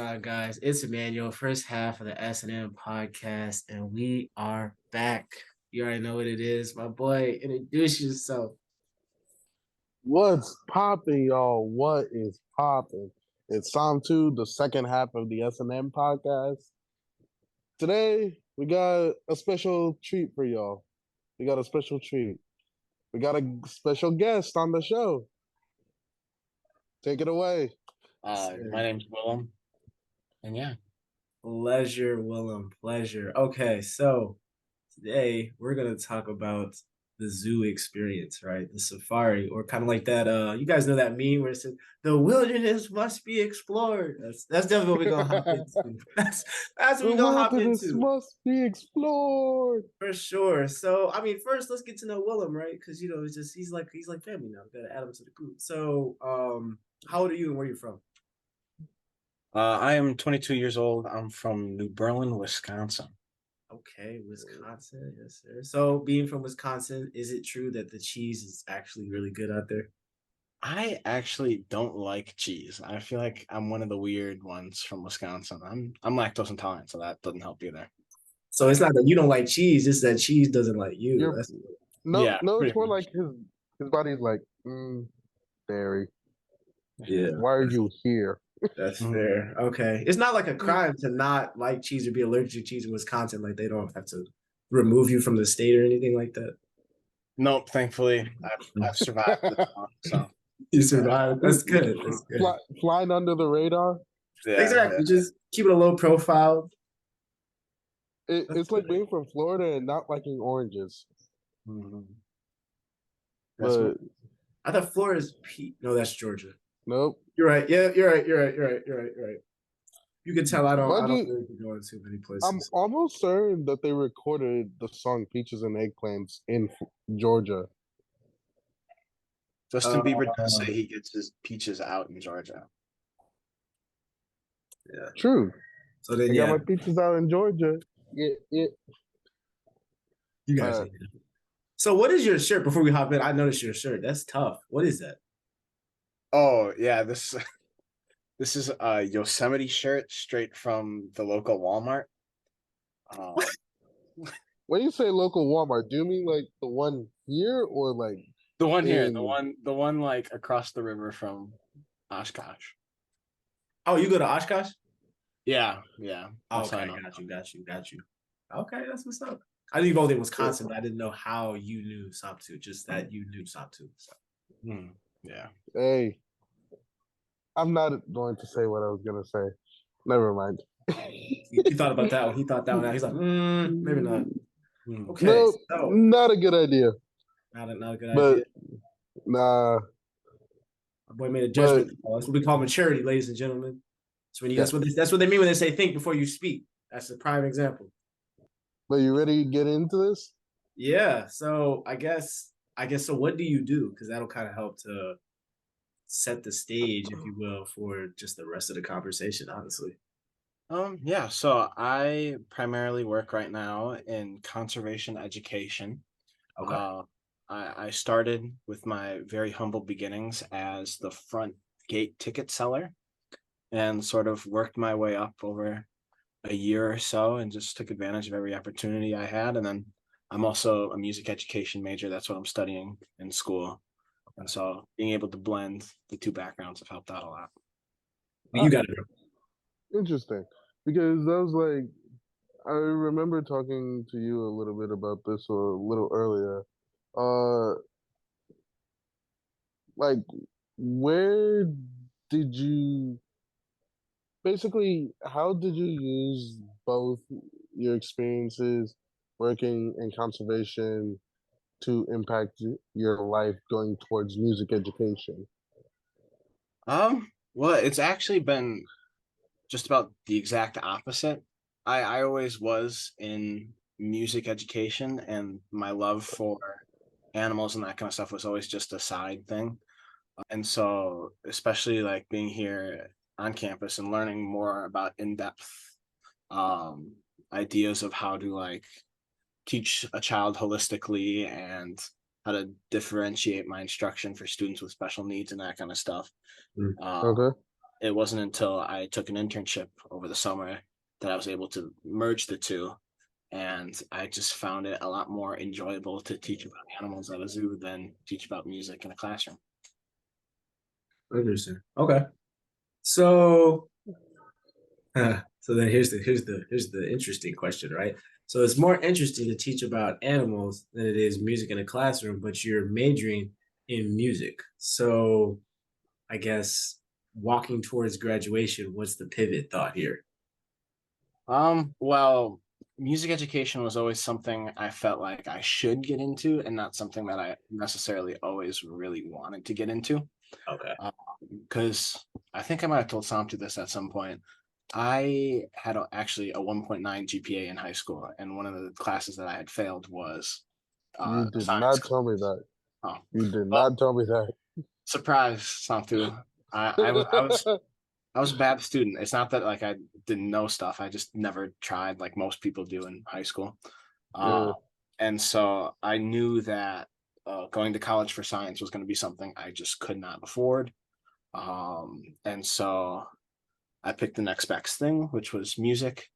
on, guys? It's Emmanuel, first half of the S&M podcast, and we are back. You already know what it is. My boy, introduce yourself. What's popping, y'all? What is popping? It's Psalm 2, the second half of the S&M podcast. Today, we got a special treat for y'all. We got a special treat. We got a special guest on the show. Take it away. My name's Willem, and yeah. Pleasure, Willem. Pleasure. Okay, so today we're going to talk about the zoo experience, right? The safari, or kind of like that. You guys know that meme where it says the wilderness must be explored. That's definitely what we're gonna hop into. That's what we're gonna hop wilderness into must be explored. for sure. So I mean, first let's get to know Willem, right? Because it's just he's like family now. We gotta add him to the group. So how old are you and where are you from? I am 22 years old. I'm from New Berlin, Wisconsin. Okay, Wisconsin, yes, sir. So, being from Wisconsin, is it true that the cheese is actually really good out there? I actually don't like cheese. I feel like I'm one of the weird ones from Wisconsin. I'm lactose intolerant, so that doesn't help either. So it's not that you don't like cheese; it's that cheese doesn't like you. You're- That's No, Yeah, no, it's pretty more much. like his body's like, dairy. yeah, Why are you here? that's Mhm. fair. Okay, it's not like a crime to not like cheese or be allergic to cheese in Wisconsin. Like they don't have to remove you from the state or anything like that. Nope, thankfully I've survived this long, so You survived. That's good. That's good. Flying under the radar. yeah. Exactly. Just keep it a low profile. It's like being from Florida and not liking oranges. Mhm. But I thought Florida's No, that's Georgia. nope. You're right. Yeah, you're right. You're right. You can tell I don't Mind you, really go in too many I'm places. almost certain that they recorded the song "Peaches and Eggplants" in Georgia. Justin Bieber does say he gets his peaches out in Georgia. Yeah. True. So then, I yeah, got my peaches out in Georgia. Yeah. you guys. So, what is your shirt? Before we hop in, I noticed your shirt. That's tough. What is that? Oh yeah, this is a Yosemite shirt straight from the local Walmart. When you say local Walmart, do you mean like the one here or like The one here, in- the one like across the river from Oshkosh. Oh, you go to Oshkosh? Yeah. Oh, okay, got you. Okay, that's what's up. I knew you both in Wisconsin, but I didn't know how you knew Soptu. Just that you knew Soptu. So. Yeah. Hey, I'm not going to say what I was gonna say. Never mind. You thought about that one. He thought that one out. He's like, maybe not. Okay, No, so not a good idea. not a good But idea. nah. My boy made a judgment call. That's what we call maturity, ladies and gentlemen. That's what they mean when they say think before you speak. That's a prime example. But you ready to get into this? Yeah. So I guess so. What do you do? Because that'll kind of help to set the stage, if you will, for just the rest of the conversation. Honestly. Yeah. So I primarily work right now in conservation education. Okay. I started with my very humble beginnings as the front gate ticket seller, and sort of worked my way up over a year or so and just took advantage of every opportunity I had. And then I'm also a music education major. That's what I'm studying in school. And so being able to blend the two backgrounds have helped out a lot. You got it. Interesting. Because I was like, I remember talking to you a little bit about this a little earlier. Like, where did you basically, how did you use both your experiences working in conservation to impact your life going towards music education? Well, it's actually been just about the exact opposite. I always was in music education, and my love for animals and that kind of stuff was always just a side thing. And so, especially like being here on campus and learning more about in-depth um, ideas of how to like teach a child holistically and how to differentiate my instruction for students with special needs and that kind of stuff. Mm. Uh, Okay. it wasn't until I took an internship over the summer that I was able to merge the two. And I just found it a lot more enjoyable to teach about animals at a zoo than teach about music in a classroom. Interesting. Okay. So, so then here's the interesting question, right? So it's more interesting to teach about animals than it is music in a classroom, but you're majoring in music. So I guess walking towards graduation, what's the pivot thought here? Well, music education was always something I felt like I should get into, and not something that I necessarily always really wanted to get into. Okay. Because I think I might have told Samtu this at some point. I had actually a 1.9 GPA in high school, and one of the classes that I had failed was You did science not class. tell me that. Oh, You did well, not tell me that. surprise, Samtu. I was a bad student. It's not that like I didn't know stuff. I just never tried like most people do in high school. Yeah. Uh, and so I knew that going to college for science was going to be something I just could not afford. And so I picked the next best thing, which was music.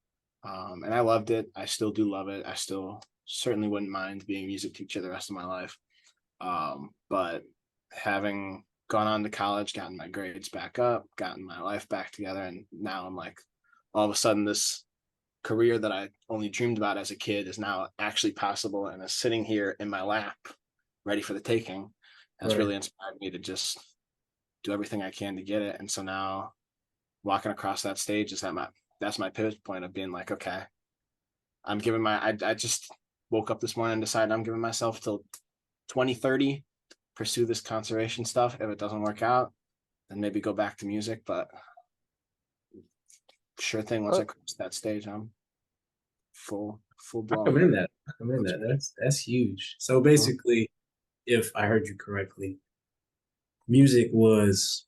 And I loved it. I still do love it. I still certainly wouldn't mind being a music teacher the rest of my life. But having gone on to college, gotten my grades back up, gotten my life back together, and now I'm like, all of a sudden, this career that I only dreamed about as a kid is now actually possible and is sitting here in my lap, ready for the taking. Has Right. really inspired me to just do everything I can to get it. And so now walking across that stage is that's my pivot point of being like, okay, I'm giving I just woke up this morning and decided I'm giving myself till 2030 pursue this conservation stuff. If it doesn't work out, then maybe go back to music. But sure thing, once I Uh, cross that stage, I'm full I blown. commend that. I commend that. That's huge. So basically, if I heard you correctly, music was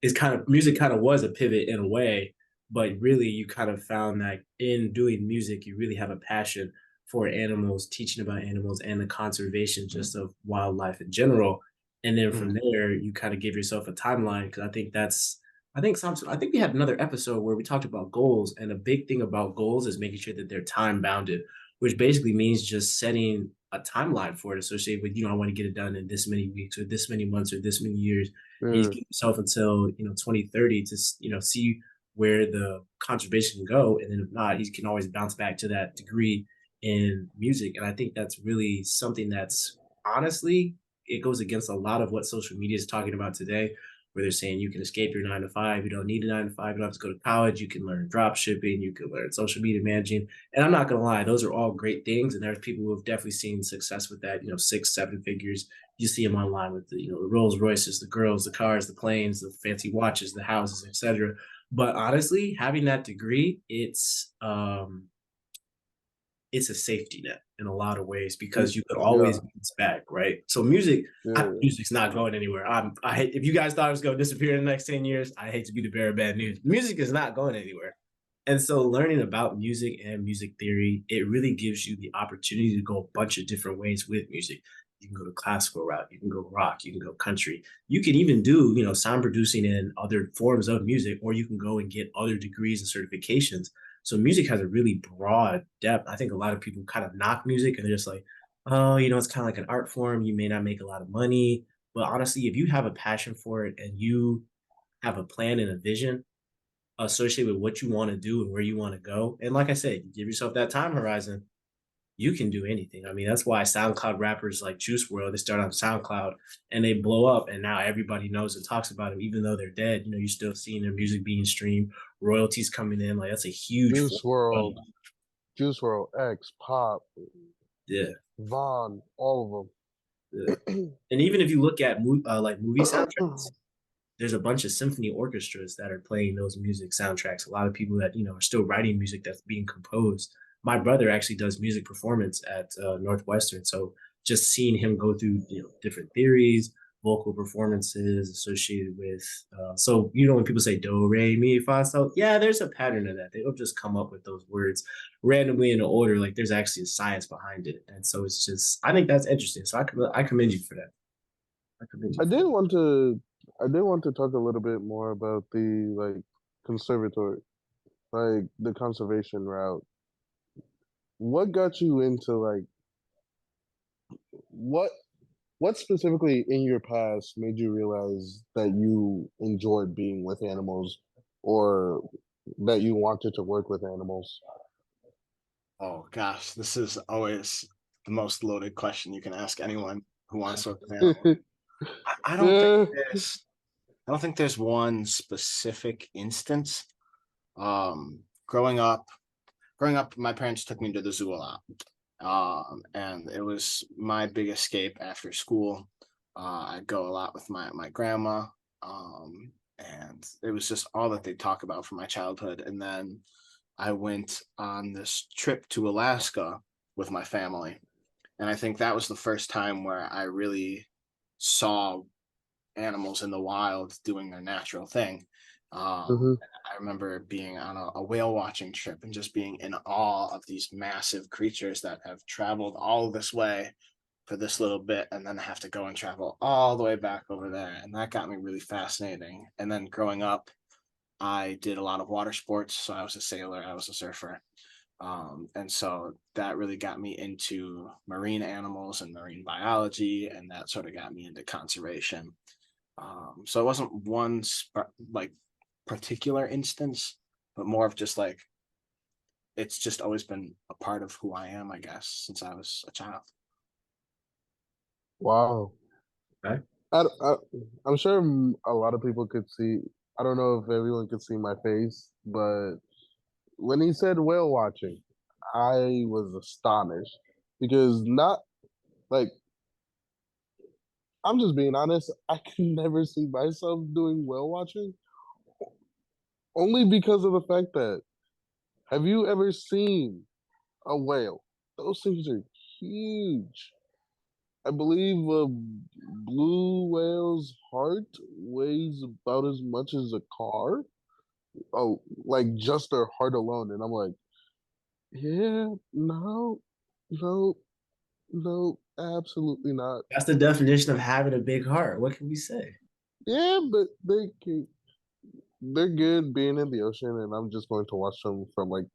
is kind of music kind of was a pivot in a way, but really you kind of found that in doing music, you really have a passion for animals, teaching about animals and the conservation just of wildlife in general. And then from Mhm. there, you kind of give yourself a timeline because I think we had another episode where we talked about goals, and a big thing about goals is making sure that they're time bounded, which basically means just setting a timeline for it associated with, I want to get it done in this many weeks or this many months or this many years. And you yeah. give yourself until 2030 to see where the conservation can go, and then if not, he can always bounce back to that degree in music. And I think that's really something that's honestly, it goes against a lot of what social media is talking about today, where they're saying you can escape your 9 to 5. You don't need a 9 to 5. You don't have to go to college. You can learn drop shipping. You can learn social media managing. And I'm not gonna lie, those are all great things. And there's people who have definitely seen success with that. 6, 7 figures. You see them online with the Rolls Royces, the girls, the cars, the planes, the fancy watches, the houses, etc. But honestly, having that degree, it's a safety net in a lot of ways because you could always Yeah. bounce back, right? So Yeah. music's not going anywhere. I hate if you guys thought it was going to disappear in the next 10 years. I hate to be the bearer of bad news. Music is not going anywhere. And so learning about music and music theory, it really gives you the opportunity to go a bunch of different ways with music. You can go the classical route, you can go rock, you can go country. You can even do sound producing in other forms of music, or you can go and get other degrees and certifications. So music has a really broad depth. I think a lot of people kind of knock music and they're just like, oh, it's kind of like an art form. You may not make a lot of money. But honestly, if you have a passion for it and you have a plan and a vision associated with what you want to do and where you want to go, and like I said, you give yourself that time horizon, you can do anything. I mean, that's why SoundCloud rappers like Juice World, they start on SoundCloud and they blow up, and now everybody knows and talks about them, even though they're dead. You're still seeing their music being streamed, royalties coming in. Like that's a huge form Juice World, of- Juice World, X, Pop, yeah, Vaughn, all yeah. of them. And even if you look at like movie soundtracks, there's a bunch of symphony orchestras that are playing those music soundtracks. A lot of people that are still writing music that's being composed. My brother actually does music performance at Northwestern, so just seeing him go through different theories, vocal performances associated with. So when people say do re mi fa so, yeah, there's a pattern of that. They don't just come up with those words randomly in an order. Like there's actually a science behind it, and so I think that's interesting. So I commend you for that. I commend you I for did that. want to I did want to talk a little bit more about the like conservatory, like the conservation route. What got you into like what what specifically in your past made you realize that you enjoyed being with animals or that you wanted to work with animals? Oh gosh, this is always the most loaded question you can ask anyone who wants to work with animals. I don't think Yeah. there's I don't think there's one specific instance. Growing up, my parents took me to the zoo a lot. And it was my big escape after school. I'd go a lot with my grandma, and it was just all that they talk about from my childhood. And then I went on this trip to Alaska with my family, and I think that was the first time where I really saw animals in the wild doing their natural thing. Hmm. I remember being on a whale watching trip and just being in awe of these massive creatures that have traveled all this way for this little bit and then have to go and travel all the way back over there. And that got me really fascinating. And then growing up, I did a lot of water sports. So I was a sailor, I was a surfer. And so that really got me into marine animals and marine biology. And that sort of got me into conservation. So it wasn't one like particular instance, but more of just like it's just always been a part of who I am, I guess, since I was a child. Wow. Right? I, I'm sure a lot of people could see. I don't know if everyone could see my face, but when he said whale watching, I was astonished because not like I'm just being honest. I can never see myself doing whale watching only because of the fact that have you ever seen a whale? Those things are huge. I believe a blue whale's heart weighs about as much as a car. Oh, like just their heart alone. And I'm like, yeah, no, no, no, absolutely not. That's the definition of having a big heart. What can we say? Yeah, but they're good being in the ocean, and I'm just going to watch them from like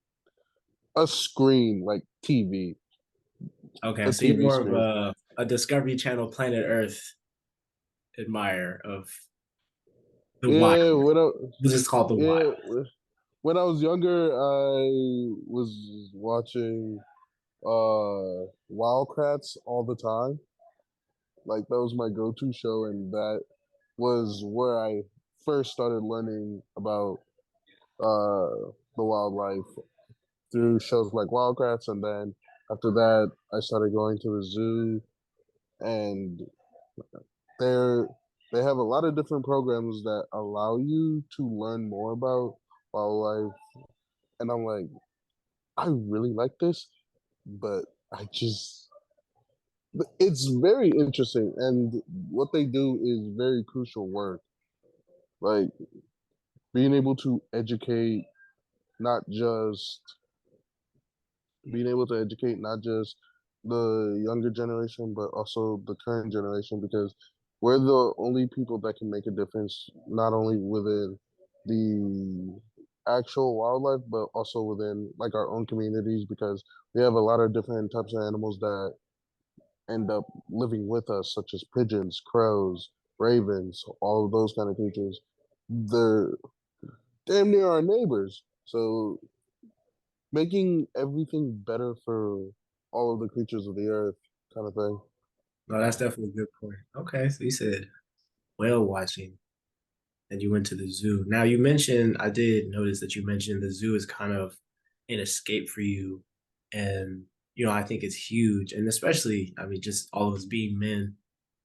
a screen, like TV, Okay, a so you're TV more of screen. a Discovery Channel Planet Earth admirer of the wild. Yeah, This is called the yeah, wild. when I was younger, I was watching Wildcats all the time. Like that was my go-to show, and that was where I first started learning about the wildlife through shows like Wildcats, and then after that, I started going to the zoo, and they're they have a lot of different programs that allow you to learn more about wildlife, and I'm like, I really like this, but I just it's very interesting, and what they do is very crucial work, like being able to educate not just being able to educate not just the younger generation but also the current generation because we're the only people that can make a difference not only within the actual wildlife but also within like our own communities because we have a lot of different types of animals that end up living with us such as pigeons, crows, ravens, all of those kind of creatures. They're damn near our neighbors, so making everything better for all of the creatures of the earth, kind of thing. No, that's definitely a good point. Okay, so you said whale watching and you went to the zoo. Now you mentioned, I did notice that you mentioned the zoo is kind of an escape for you. And, I think it's huge. And especially, I mean, just all of us being men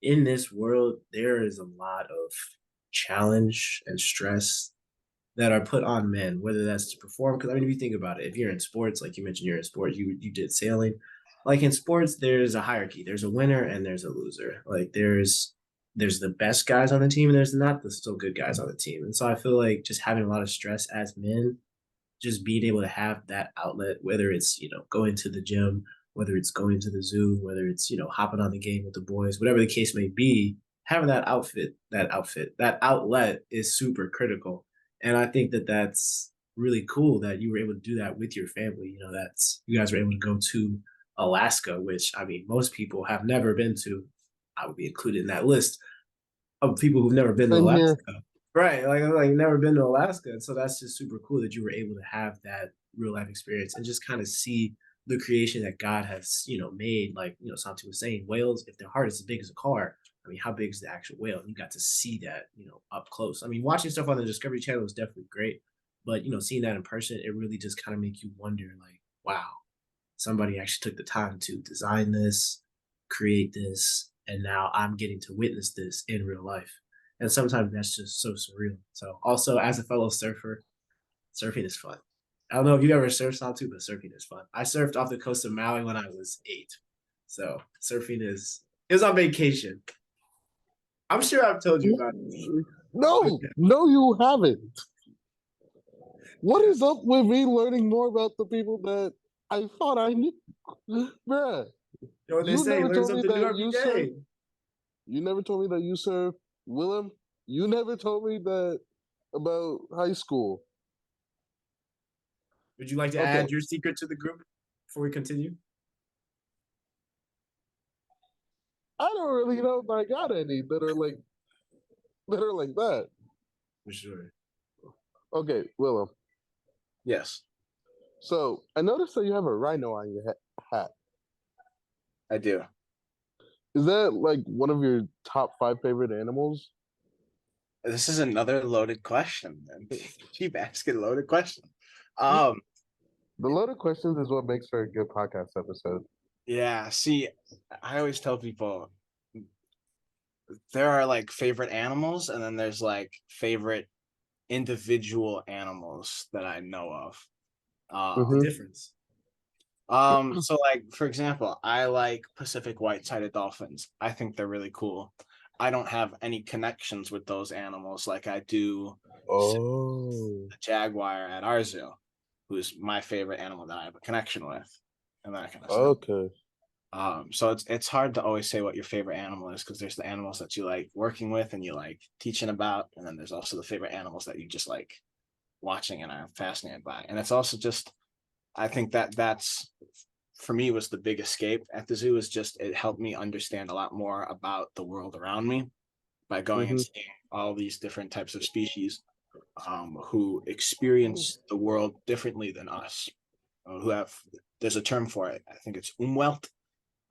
in this world, there is a lot of challenge and stress that are put on men, whether that's to perform. Because I mean, if you think about it, if you're in sports, like you mentioned, you're in sports, you did sailing. Like in sports, there's a hierarchy. There's a winner and there's a loser. Like there's the best guys on the team and there's not the still good guys on the team. And so I feel like just having a lot of stress as men, just being able to have that outlet, whether it's going to the gym, whether it's going to the zoo, whether it's hopping on the game with the boys, whatever the case may be, having that outlet is super critical. And I think that that's really cool that you were able to do that with your family. You know, that's you guys were able to go to Alaska, which I mean, most people have never been to. I would be included in that list of people who've never been to Same here. Alaska. Right, like never been to Alaska, and so that's just super cool that you were able to have that real life experience and just kind of see the creation that God has, made. Like Santi was saying, whales, if their heart is as big as a car, I mean, how big is the actual whale? And you got to see that, up close. I mean, watching stuff on the Discovery Channel was definitely great, but seeing that in person, it really just kind of make you wonder, like, wow, somebody actually took the time to design this, create this, and now I'm getting to witness this in real life. And sometimes that's just so surreal. So also as a fellow surfer, surfing is fun. I don't know if you ever surfed on too, but surfing is fun. I surfed off the coast of Maui when I was 8. So surfing is on vacation. I'm sure I've told you about it. No, no, you haven't. What is up with me learning more about the people that I thought I knew? Bruh, You know what they you say, never learn told me something new that every you surf. day. You never told me that you surf Willem. You never told me that about high school. Would you like to Okay, add your secret to the group before we continue? I don't really know if I got any that are like that. For sure. Okay, Willem. Yes, So I noticed that you have a rhino on your hat. I do. Is that like one of your top 5 favorite animals? This is another loaded question, and keep asking loaded questions. Um, The loaded questions is what makes for a good podcast episode. yeah. See, I always tell people there are like favorite animals, and then there's like favorite individual animals that I know of. The Mhm. difference. So like for example, I like Pacific white-sided dolphins. I think they're really cool. I don't have any connections with those animals like I do Oh. the jaguar at our zoo, who's my favorite animal that I have a connection with, and that kind of stuff. Okay. So it's hard to always say what your favorite animal is because there's the animals that you like working with and you like teaching about, and then there's also the favorite animals that you just like watching and are fascinated by. And it's also just I think that's for me was the big escape at the zoo is just it helped me understand a lot more about the world around me by going and Mhm. seeing all these different types of species who experience the world differently than us. Who have there's a term for it. I think it's umwelt.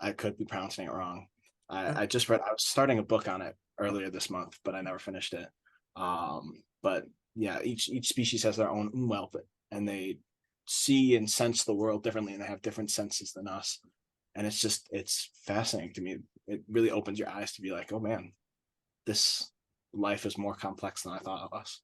I could be pronouncing it wrong. I just read. I was starting a book on it earlier this month, but I never finished it. But yeah, each species has their own umwelt, and they see and sense the world differently, and they have different senses than us. And it's fascinating to me. It really opens your eyes to be like, oh man, this life is more complex than I thought it was.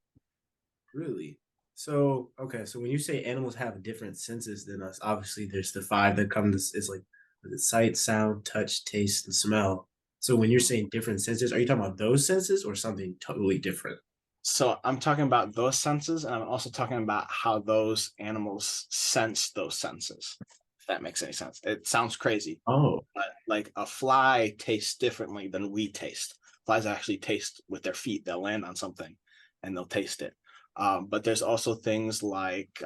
Really? So, okay, so when you say animals have different senses than us, obviously there's the five that come to is like the sight, sound, touch, taste, and smell. So when you're saying different senses, are you talking about those senses or something totally different? So I'm talking about those senses, and I'm also talking about how those animals sense those senses. If that makes any sense. It sounds crazy, Oh, but like a fly tastes differently than we taste. Flies actually taste with their feet. They'll land on something and they'll taste it. But there's also things like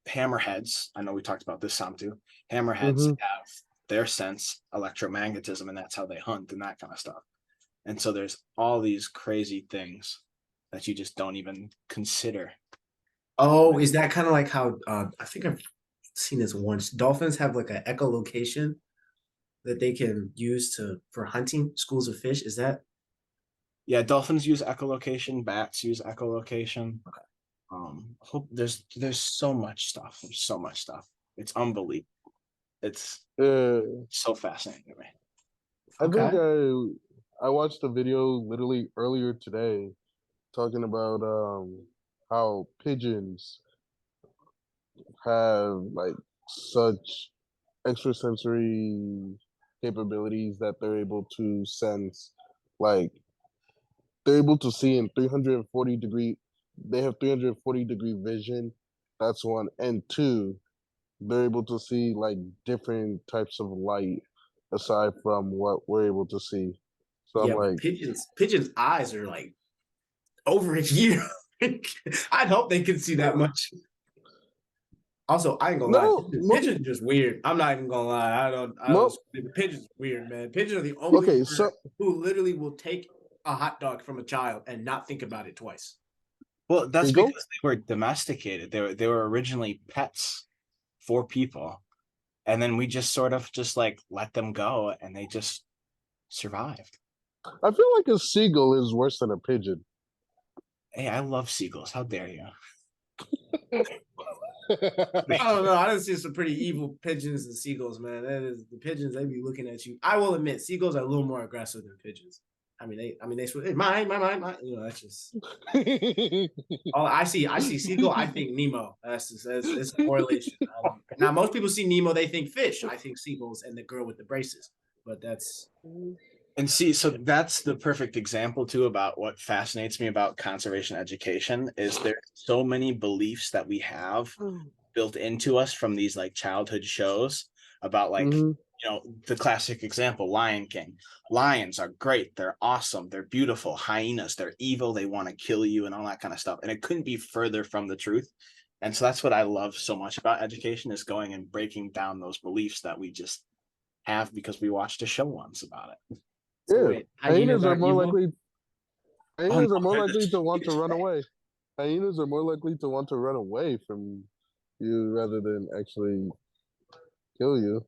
hammerheads. I know we talked about this some too. Hammerheads Mhm. have their sense electromagnetism, and that's how they hunt and that kind of stuff. And so there's all these crazy things that you just don't even consider. oh, is that kind of like how I think I've seen this once. Dolphins have like an echolocation that they can use to for hunting schools of fish. Is that Yeah, dolphins use echolocation, bats use echolocation. There's so much stuff. There's so much stuff. It's unbelievable. It's Yeah. so fascinating to me. I think okay? I watched a video literally earlier today talking about how pigeons have like such extrasensory capabilities that they're able to sense like they're able to see in 340 degree they have 340-degree vision. That's one. And two, they're able to see like different types of light aside from what we're able to see. So I'm Yeah, but like, pigeons' eyes are like over a year. I'd hope they could see that much. Also, I ain't gonna lie, no, pigeons are just weird. I'm not even gonna lie. I don't. no. Pigeons weird, man. Pigeons are the only Okay, bird so who literally will take a hot dog from a child and not think about it twice. Well, that's Seagull. because they were domesticated. They were originally pets for people, and then we just sort of just like let them go, and they just survived. I feel like a seagull is worse than a pigeon. Hey, I love seagulls. How dare you? I don't know. I done seen some pretty evil pigeons and seagulls, man. That is the pigeons. They be looking at you. I will admit, seagulls are a little more aggressive than pigeons. They swear, hey, mine. You know, that's just all I see. I see seagull. I think Nemo. It's a correlation. Now, most people see Nemo, they think fish. I think seagulls and the girl with the braces. But that's And see, so that's the perfect example too about what fascinates me about conservation education is there's so many beliefs that we have built into us from these like childhood shows about like Mhm. the classic example, Lion King. Lions are great, they're awesome, they're beautiful. Hyenas, they're evil, they want to kill you and all that kind of stuff. And it couldn't be further from the truth. And so that's what I love so much about education is going and breaking down those beliefs that we just have because we watched a show once about it. so. Yeah, Wait, hyenas are evil. Oh no, hyenas are more they're the likely to want to sweetest run thing. away. Hyenas are more likely to want to run away from you rather than actually kill you.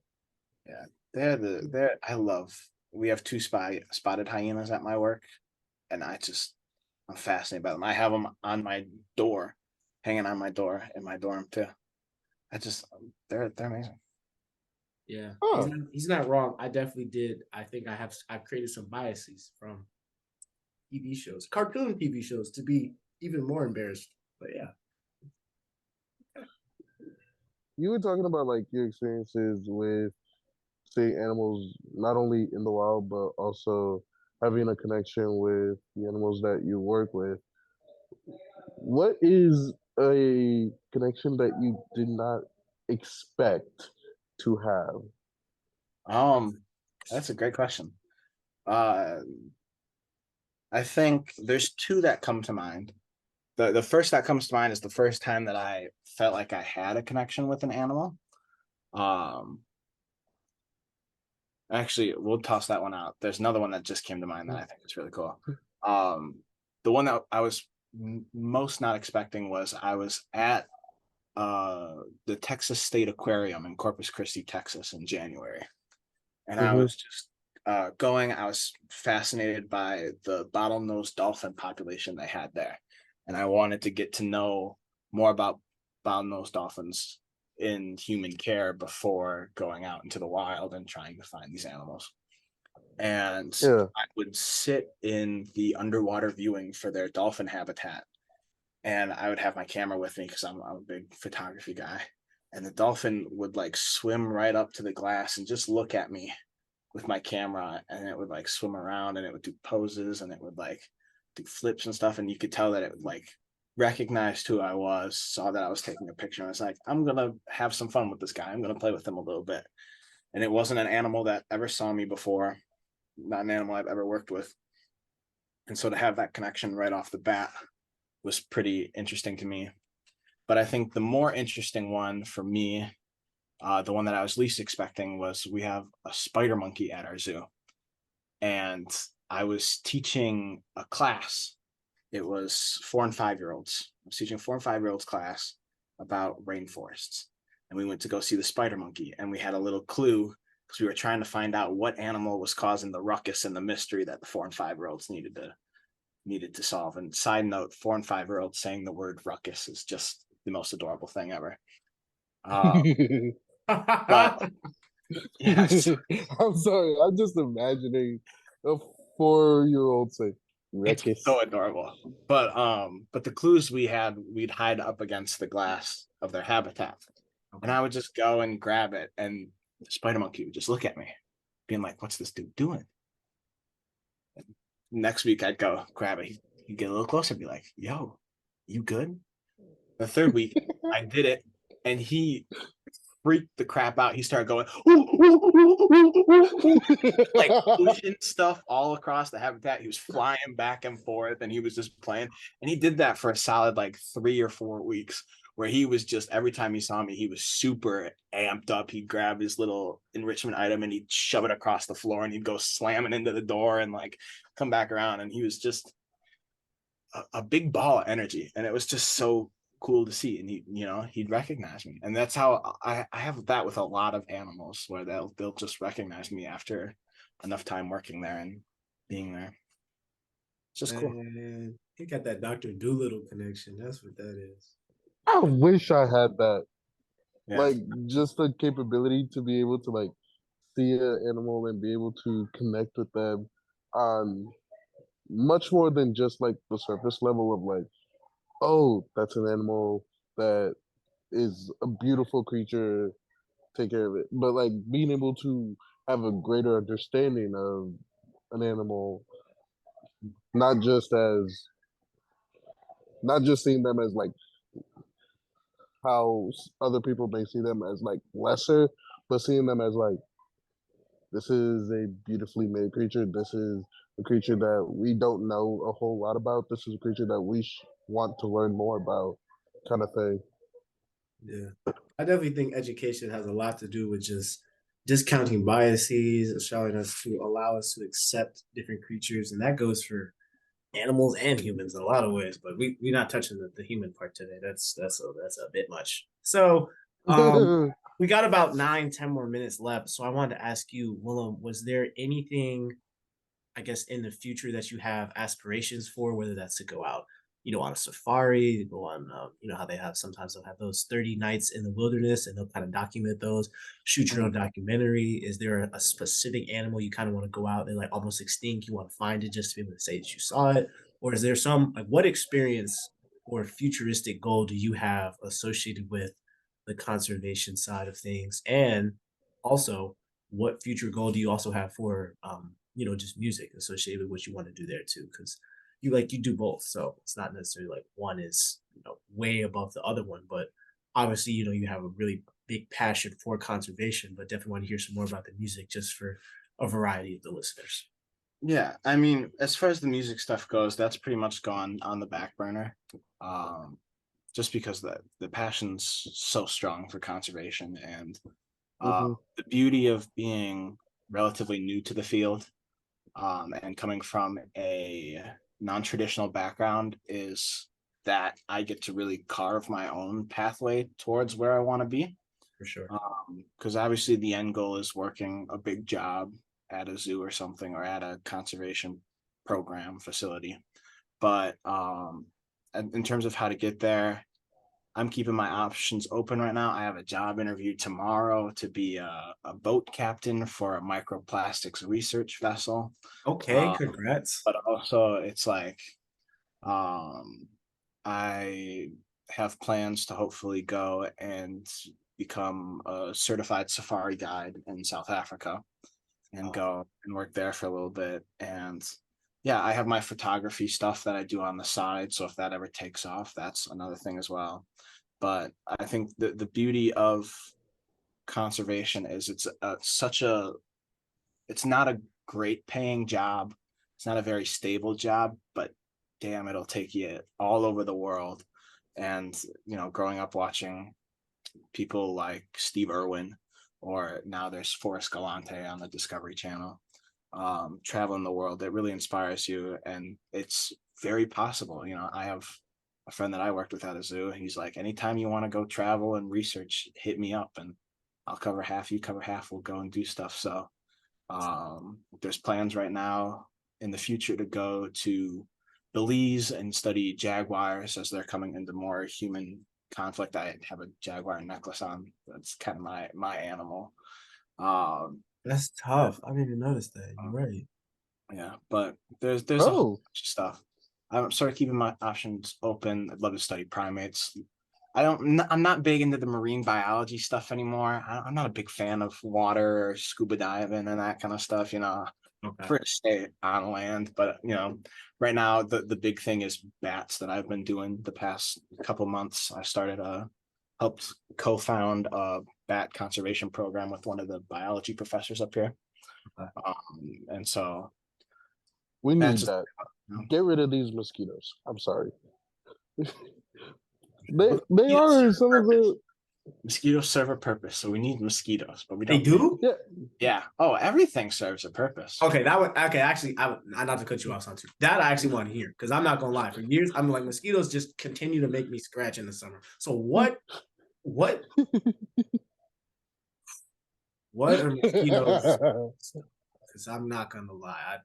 Yeah, they're I love. We have two spotted hyenas at my work, and I'm fascinated by them. I have them on my door, hanging on my door in my dorm too. I just they're amazing. Yeah, Huh. he's not wrong. I definitely did. I think I've created some biases from TV shows, cartoon TV shows, to be even more embarrassed. But yeah, You were talking about like your experiences with seeing animals not only in the wild but also having a connection with the animals that you work with. What is a connection that you did not expect to have? That's a great question. Uh, I think there's two that come to mind. The first that comes to mind is the first time that I felt like I had a connection with an animal. Um, Actually, we'll toss that one out. There's another one that just came to mind that I think is really cool. Um, the one that I was most not expecting was I was at the Texas State Aquarium in Corpus Christi, Texas in January. And I Hmm. was just going, I was fascinated by the bottlenose dolphin population they had there. And I wanted to get to know more about bottlenose dolphins in human care before going out into the wild and trying to find these animals. And Yeah. I would sit in the underwater viewing for their dolphin habitat. And I would have my camera with me because I'm a big photography guy. And the dolphin would like swim right up to the glass and just look at me with my camera, and it would like swim around and it would do poses and it would like do flips and stuff, and you could tell that it would like recognized who I was, saw that I was taking a picture, and I was like, I'm gonna have some fun with this guy, I'm gonna play with him a little bit. And it wasn't an animal that ever saw me before, not an animal I've ever worked with, and so to have that connection right off the bat was pretty interesting to me. But I think the more interesting one for me, the one that I was least expecting, was we have a spider monkey at our zoo. And I was teaching a class. It was 4 and 5 year olds. I was teaching 4 and 5 year olds class about rainforests. And we went to go see the spider monkey. And we had a little clue because we were trying to find out what animal was causing the ruckus and the mystery that the 4 and 5 year olds needed to solve. And side note, 4 and 5 year olds saying the word ruckus is just the most adorable thing ever. But yes, I'm sorry. I'm just imagining a 4-year-old say, it's "Ruckus." so adorable. But the clues we had, we'd hide up against the glass of their habitat. And I would just go and grab it, and the spider monkey would just look at me, being like, "What's this dude doing?" And next week I'd go grab it. He'd get a little closer, and be like, "Yo, you good?" The third week I did it, and he freaked the crap out. He started going like pushing stuff all across the habitat. He was flying back and forth, and he was just playing. And he did that for a solid like 3 or 4 weeks, where he was just every time he saw me, he was super amped up. He'd grab his little enrichment item and he'd shove it across the floor, and he'd go slamming into the door and like come back around. And he was just a big ball of energy, and it was just so cool to see. And he'd recognize me, and that's how I have that with a lot of animals, where they'll just recognize me after enough time working there and being there. It's just cool. Man, he got that Dr. Doolittle connection. That's what that is. I wish I had that. Yeah. Like just the capability to be able to like see an animal and be able to connect with them on much more than just like the surface level of like, oh, that's an animal that is a beautiful creature, take care of it. But like being able to have a greater understanding of an animal, not just as not just seeing them as like how other people may see them as like lesser, but seeing them as like this is a beautifully made creature. This is a creature that we don't know a whole lot about. This is a creature that we want to learn more about, kind of thing. Yeah. I definitely think education has a lot to do with just discounting biases, showing us to allow us to accept different creatures. And that goes for animals and humans in a lot of ways, but we're not touching the human part today. That's a bit much. So we got about 9, 10 more minutes left. So I wanted to ask you, Willem, was there anything, I guess, in the future that you have aspirations for, whether that's to go out, on a safari, go on, how they have sometimes they'll have those 30 nights in the wilderness and they'll kind of document those, shoot your own documentary. Is there a specific animal you kind of want to go out and like almost extinct? You want to find it just to be able to say that you saw it? Or is there some like what experience or futuristic goal do you have associated with the conservation side of things? And also, what future goal do you also have for just music associated with what you want to do there too? Because you do both, so it's not necessarily like one is way above the other one, but obviously you have a really big passion for conservation, but definitely want to hear some more about the music just for a variety of the listeners. Yeah, I mean, as far as the music stuff goes, that's pretty much gone on the back burner. Just because the passion's so strong for conservation, and Hmm. the beauty of being relatively new to the field, and coming from a non-traditional background, is that I get to really carve my own pathway towards where I want to be. For sure. Because obviously the end goal is working a big job at a zoo or something, or at a conservation program facility. But in terms of how to get there, I'm keeping my options open right now. I have a job interview tomorrow to be a boat captain for a microplastics research vessel. Okay, congrats. But also it's like I have plans to hopefully go and become a certified safari guide in South Africa, and go and work there for a little bit. And yeah, I have my photography stuff that I do on the side, so if that ever takes off, that's another thing as well. But I think the beauty of conservation is it's not a great paying job. It's not a very stable job, but damn, it'll take you all over the world. And growing up watching people like Steve Irwin, or now there's Forrest Galante on the Discovery Channel, traveling the world, it really inspires you, and it's very possible. I have a friend that I worked with at a zoo. He's like, anytime you want to go travel and research, hit me up, and I'll cover half, you cover half, we'll go and do stuff. So there's plans right now in the future to go to Belize and study jaguars as they're coming into more human conflict. I have a jaguar necklace on. That's kind of my animal. That's tough. I didn't even notice that. You're right. Yeah, but there's a whole Oh, bunch of stuff. I'm sort of keeping my options open. I'd love to study primates. I'm not big into the marine biology stuff anymore. I'm not a big fan of water or scuba diving and that kind of stuff. Okay. For to stay on land. But right now the big thing is bats that I've been doing the past couple months. I started helped co-found a bat conservation program with one of the biology professors up here. Okay. And so We that's need just, that. you know, Get rid of these mosquitoes. I'm sorry. they Well, they mosquitoes are serve some a of the mosquitoes serve a purpose, so we need mosquitoes, but we They don't need. do? yeah. Yeah. Oh, everything serves a purpose. Okay, that would okay. Actually, I would not to cut you off, Santu. That I actually want to hear because I'm not gonna lie. For years, I'm like mosquitoes just continue to make me scratch in the summer. So what, what are mosquitoes? Because I'm not gonna lie.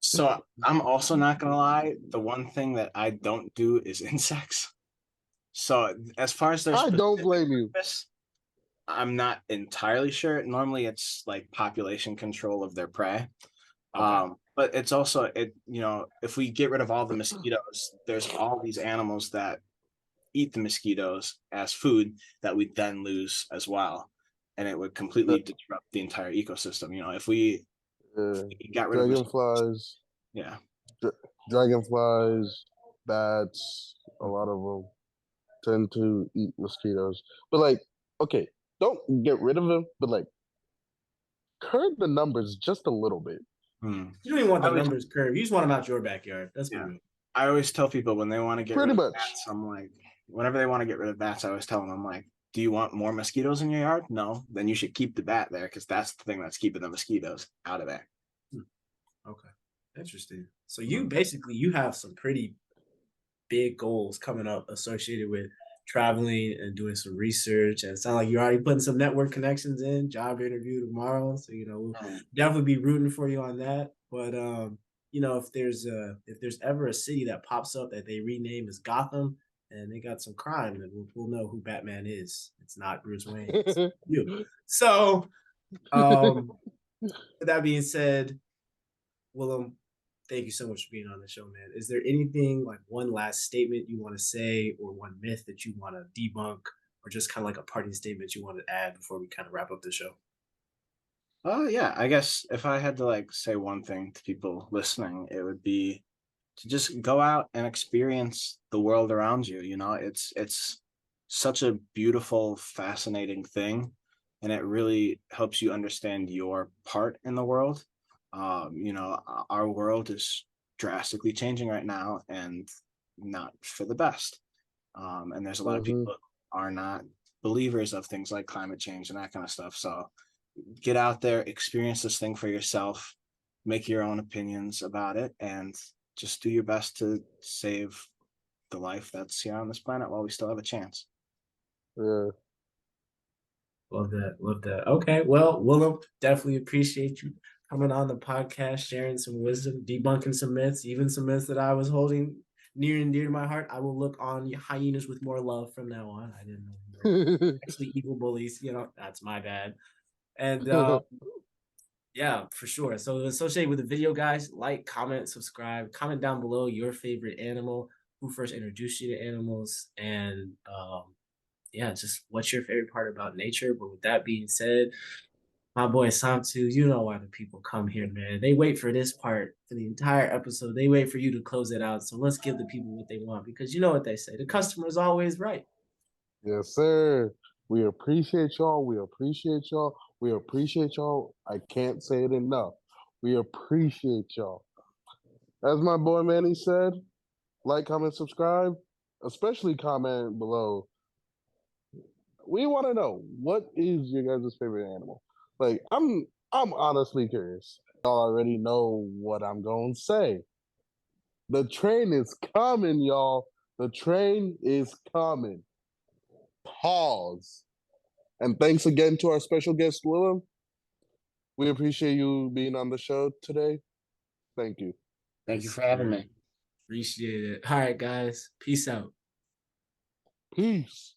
So I'm also not gonna lie. The one thing that I don't do is insects. So as far as their I don't specific blame you. purpose, I'm not entirely sure. Normally, it's like population control of their prey. Okay. But it's also if we get rid of all the mosquitoes, there's all these animals that eat the mosquitoes as food that we then lose as well, and it would completely disrupt the entire ecosystem. If we got rid of Dragonflies, yeah, dragonflies, bats, a lot of them tend to eat mosquitoes. But like, okay, don't get rid of them, but like curb the numbers just a little bit. hmm. You don't even want I the always, numbers curved. You just want them out your backyard. Let's be yeah. real. I always tell people when they want to get Pretty rid of much. bats, I'm like, whenever they want to get rid of bats, I always tell them, I'm like, do you want more mosquitoes in your yard? No, then you should keep the bat there because that's the thing that's keeping the mosquitoes out of there. Okay. Interesting. So you have some pretty big goals coming up associated with traveling and doing some research. And it sounds like you're already putting some network connections in, job interview tomorrow. So, we'll definitely be rooting for you on that. But if there's ever a city that pops up that they rename as Gotham and they got some crime, then we'll know who Batman is. It's not Bruce Wayne, it's you. So with that being said, Willem, thank you so much for being on the show, man. Is there anything like one last statement you want to say or one myth that you want to debunk or just kind of like a parting statement you want to add before we kind of wrap up the show? Oh yeah, I guess if I had to like say one thing to people listening, it would be to just go out and experience the world around you. It's such a beautiful, fascinating thing, and it really helps you understand your part in the world. Our world is drastically changing right now, and not for the best. And there's a lot of Mhm. people who are not believers of things like climate change and that kind of stuff. So get out there, experience this thing for yourself, make your own opinions about it, and just do your best to save the life that's here on this planet while we still have a chance. Yeah. Love that. Love that. Okay. Well, Willem, definitely appreciate you coming on the podcast, sharing some wisdom, debunking some myths, even some myths that I was holding near and dear to my heart. I will look on hyenas with more love from now on. I didn't know you were actually evil bullies. That's my bad. And yeah, for sure. So associated with the video, guys, like, comment, subscribe, comment down below your favorite animal, who first introduced you to animals, and yeah, just what's your favorite part about nature. But with that being said, my boy Samtu, you know why the people come here, man. They wait for this part for the entire episode. They wait for you to close it out. So let's give the people what they want because you know what they say. The customer is always right. Yes, sir. We appreciate y'all. We appreciate y'all. We appreciate y'all. I can't say it enough. We appreciate y'all. As my boy Manny said, like, comment, subscribe, especially comment below. We want to know what is your guys' favorite animal. Like, I'm honestly curious. Y'all already know what I'm gonna say. The train is coming, y'all. The train is coming. Pause. And thanks again to our special guest, Willem. We appreciate you being on the show today. Thank you. Thank you for having me. Appreciate it. All right, guys. Peace out. Peace.